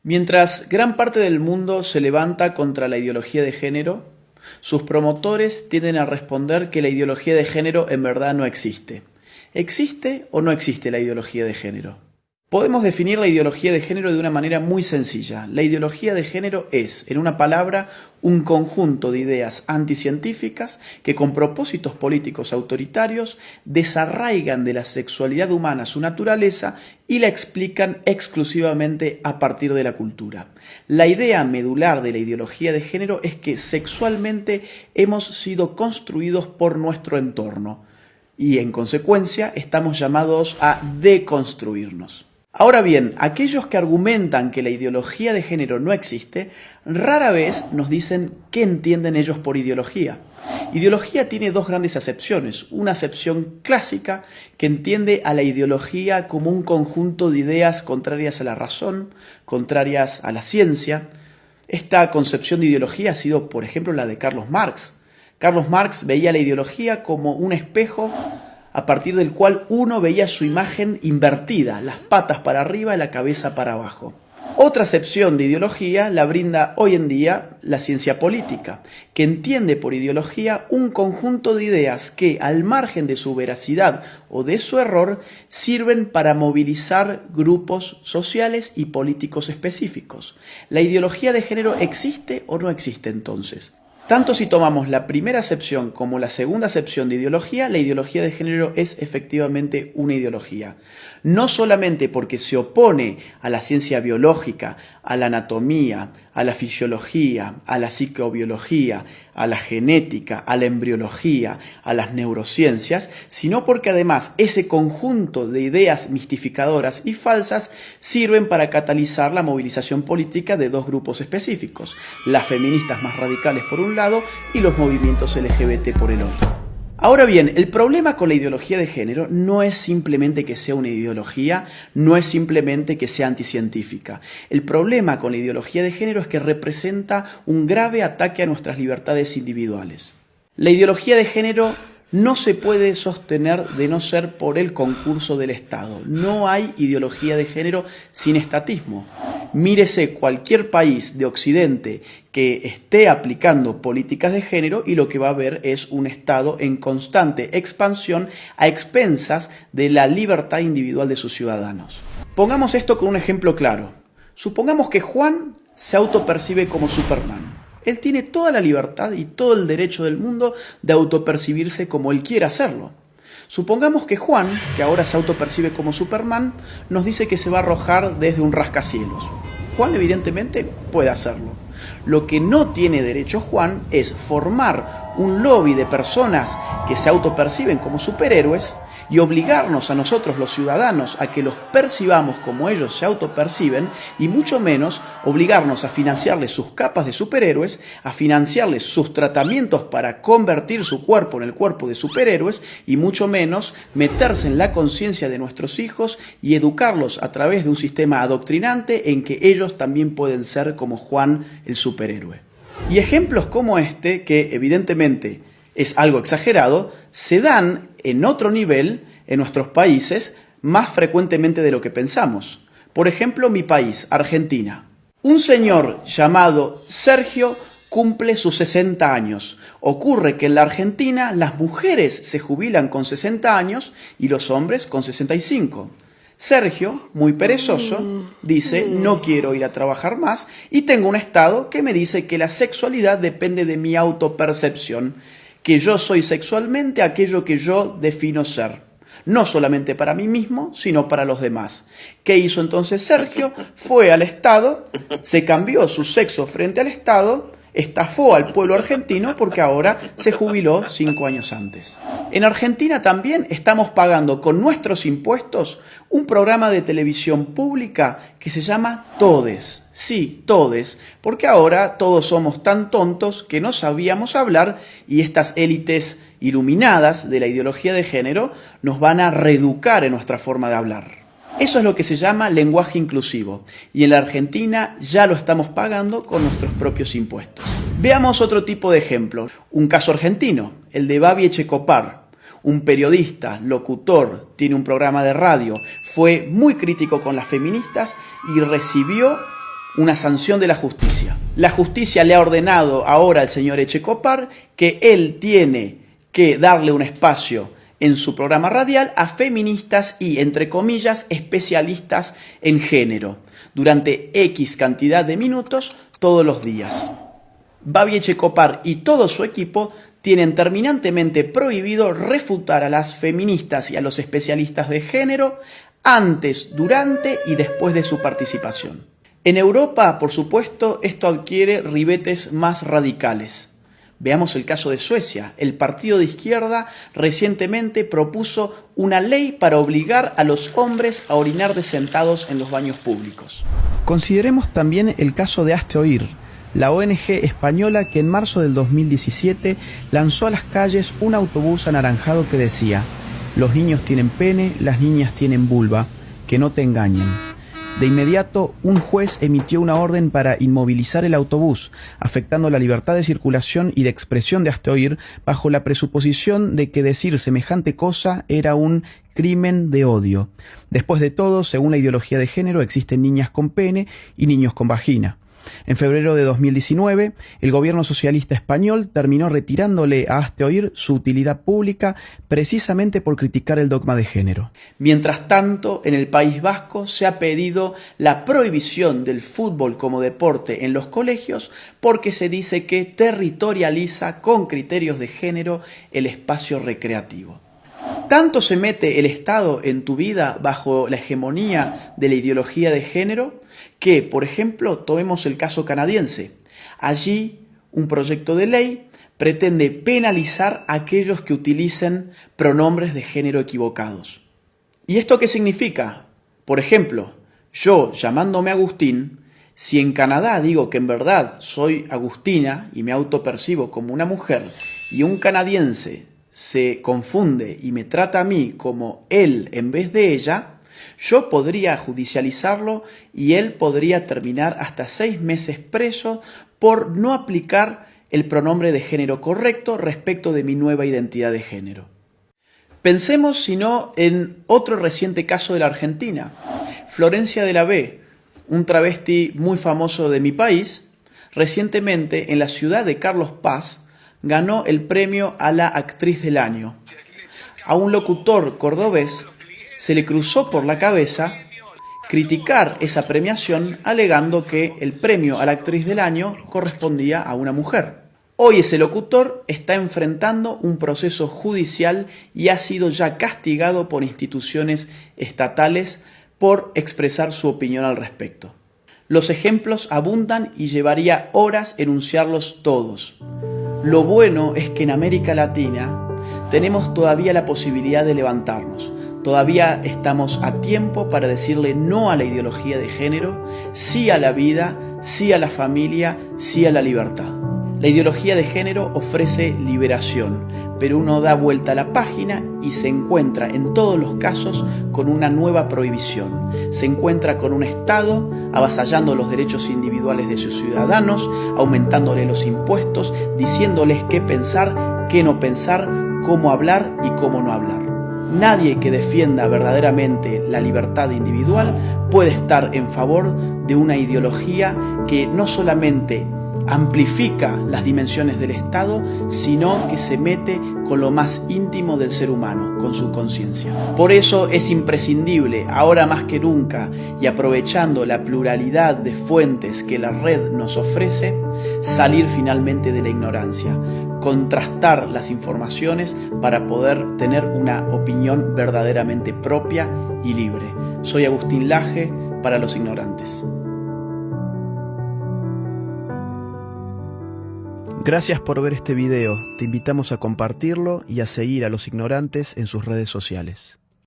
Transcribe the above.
Mientras gran parte del mundo se levanta contra la ideología de género, sus promotores tienden a responder que la ideología de género en verdad no existe. ¿Existe o no existe la ideología de género? Podemos definir la ideología de género de una manera muy sencilla. La ideología de género es, en una palabra, un conjunto de ideas anticientíficas que con propósitos políticos autoritarios desarraigan de la sexualidad humana su naturaleza y la explican exclusivamente a partir de la cultura. La idea medular de la ideología de género es que sexualmente hemos sido construidos por nuestro entorno y en consecuencia estamos llamados a deconstruirnos. Ahora bien, aquellos que argumentan que la ideología de género no existe, rara vez nos dicen qué entienden ellos por ideología. Ideología tiene dos grandes acepciones. Una acepción clásica que entiende a la ideología como un conjunto de ideas contrarias a la razón, contrarias a la ciencia. Esta concepción de ideología ha sido, por ejemplo, la de Carlos Marx. Carlos Marx veía la ideología como un espejo a partir del cual uno veía su imagen invertida, las patas para arriba y la cabeza para abajo. Otra acepción de ideología la brinda hoy en día la ciencia política, que entiende por ideología un conjunto de ideas que, al margen de su veracidad o de su error, sirven para movilizar grupos sociales y políticos específicos. ¿La ideología de género existe o no existe entonces? Tanto si tomamos la primera acepción como la segunda acepción de ideología, la ideología de género es efectivamente una ideología. No solamente porque se opone a la ciencia biológica, a la anatomía, a la fisiología, a la psicobiología, a la genética, a la embriología, a las neurociencias, sino porque además ese conjunto de ideas mistificadoras y falsas sirven para catalizar la movilización política de dos grupos específicos, las feministas más radicales por un lado y los movimientos LGBT por el otro. Ahora bien, el problema con la ideología de género no es simplemente que sea una ideología, no es simplemente que sea anticientífica. El problema con la ideología de género es que representa un grave ataque a nuestras libertades individuales. La ideología de género no se puede sostener de no ser por el concurso del Estado. No hay ideología de género sin estatismo. Mírese cualquier país de Occidente que esté aplicando políticas de género y lo que va a ver es un Estado en constante expansión a expensas de la libertad individual de sus ciudadanos. Pongamos esto con un ejemplo claro. Supongamos que Juan se autopercibe como Superman. Él tiene toda la libertad y todo el derecho del mundo de autopercibirse como él quiera hacerlo. Supongamos que Juan, que ahora se autopercibe como Superman, nos dice que se va a arrojar desde un rascacielos. Juan evidentemente puede hacerlo. Lo que no tiene derecho Juan es formar un lobby de personas que se autoperciben como superhéroes y obligarnos a nosotros los ciudadanos a que los percibamos como ellos se autoperciben y mucho menos obligarnos a financiarles sus capas de superhéroes, a financiarles sus tratamientos para convertir su cuerpo en el cuerpo de superhéroes y mucho menos meterse en la conciencia de nuestros hijos y educarlos a través de un sistema adoctrinante en que ellos también pueden ser como Juan el superhéroe. Y ejemplos como este, que evidentemente es algo exagerado, se dan en otro nivel en nuestros países más frecuentemente de lo que pensamos. Por ejemplo, mi país, Argentina. Un señor llamado Sergio cumple sus 60 años. Ocurre que en la Argentina las mujeres se jubilan con 60 años y los hombres con 65. Sergio, muy perezoso, dice: no quiero ir a trabajar más y tengo un estado que me dice que la sexualidad depende de mi autopercepción, que yo soy sexualmente aquello que yo defino ser, no solamente para mí mismo, sino para los demás. ¿Qué hizo entonces Sergio? Fue al Estado, se cambió su sexo frente al Estado, estafó al pueblo argentino porque ahora se jubiló 5 años antes. En Argentina también estamos pagando con nuestros impuestos un programa de televisión pública que se llama Todes. Sí, Todes, porque ahora todos somos tan tontos que no sabíamos hablar y estas élites iluminadas de la ideología de género nos van a reeducar en nuestra forma de hablar. Eso es lo que se llama lenguaje inclusivo y en la Argentina ya lo estamos pagando con nuestros propios impuestos. Veamos otro tipo de ejemplo, un caso argentino, el de Babi Echecopar. Un periodista, locutor, tiene un programa de radio, fue muy crítico con las feministas y recibió una sanción de la justicia. La justicia le ha ordenado ahora al señor Echecopar que él tiene que darle un espacio en su programa radial a feministas y, entre comillas, especialistas en género, durante X cantidad de minutos todos los días. Babi Echecopar y todo su equipo tienen terminantemente prohibido refutar a las feministas y a los especialistas de género antes, durante y después de su participación. En Europa, por supuesto, esto adquiere ribetes más radicales. Veamos el caso de Suecia. El partido de izquierda recientemente propuso una ley para obligar a los hombres a orinar de sentados en los baños públicos. Consideremos también el caso de Hazte Oír, la ONG española que en marzo del 2017 lanzó a las calles un autobús anaranjado que decía: los niños tienen pene, las niñas tienen vulva, que no te engañen. De inmediato, un juez emitió una orden para inmovilizar el autobús, afectando la libertad de circulación y de expresión de Hazte Oír, bajo la presuposición de que decir semejante cosa era un crimen de odio. Después de todo, según la ideología de género, existen niñas con pene y niños con vagina. En febrero de 2019, el gobierno socialista español terminó retirándole a Hazte Oír su utilidad pública precisamente por criticar el dogma de género. Mientras tanto, en el País Vasco se ha pedido la prohibición del fútbol como deporte en los colegios porque se dice que territorializa con criterios de género el espacio recreativo. ¿Tanto se mete el Estado en tu vida bajo la hegemonía de la ideología de género que, por ejemplo, tomemos el caso canadiense? Allí, un proyecto de ley pretende penalizar a aquellos que utilicen pronombres de género equivocados. ¿Y esto qué significa? Por ejemplo, yo, llamándome Agustín, si en Canadá digo que en verdad soy Agustina y me autopercibo como una mujer, y un canadiense se confunde y me trata a mí como él en vez de ella, yo podría judicializarlo y él podría terminar hasta 6 meses preso por no aplicar el pronombre de género correcto respecto de mi nueva identidad de género. Pensemos, si no, en otro reciente caso de la Argentina. Florencia de la B, un travesti muy famoso de mi país, recientemente en la ciudad de Carlos Paz, ganó el premio a la actriz del año. A un locutor cordobés se le cruzó por la cabeza criticar esa premiación alegando que el premio a la actriz del año correspondía a una mujer. Hoy ese locutor está enfrentando un proceso judicial y ha sido ya castigado por instituciones estatales por expresar su opinión al respecto. Los ejemplos abundan y llevaría horas enunciarlos todos. Lo bueno es que en América Latina tenemos todavía la posibilidad de levantarnos. Todavía estamos a tiempo para decirle no a la ideología de género, sí a la vida, sí a la familia, sí a la libertad. La ideología de género ofrece liberación, pero uno da vuelta a la página y se encuentra en todos los casos con una nueva prohibición. Se encuentra con un Estado avasallando los derechos individuales de sus ciudadanos, aumentándole los impuestos, diciéndoles qué pensar, qué no pensar, cómo hablar y cómo no hablar. Nadie que defienda verdaderamente la libertad individual puede estar en favor de una ideología que no solamente amplifica las dimensiones del Estado, sino que se mete con lo más íntimo del ser humano, con su conciencia. Por eso es imprescindible, ahora más que nunca, y aprovechando la pluralidad de fuentes que la red nos ofrece, salir finalmente de la ignorancia, contrastar las informaciones para poder tener una opinión verdaderamente propia y libre. Soy Agustín Laje para los ignorantes. Gracias por ver este video, te invitamos a compartirlo y a seguir a los ignorantes en sus redes sociales.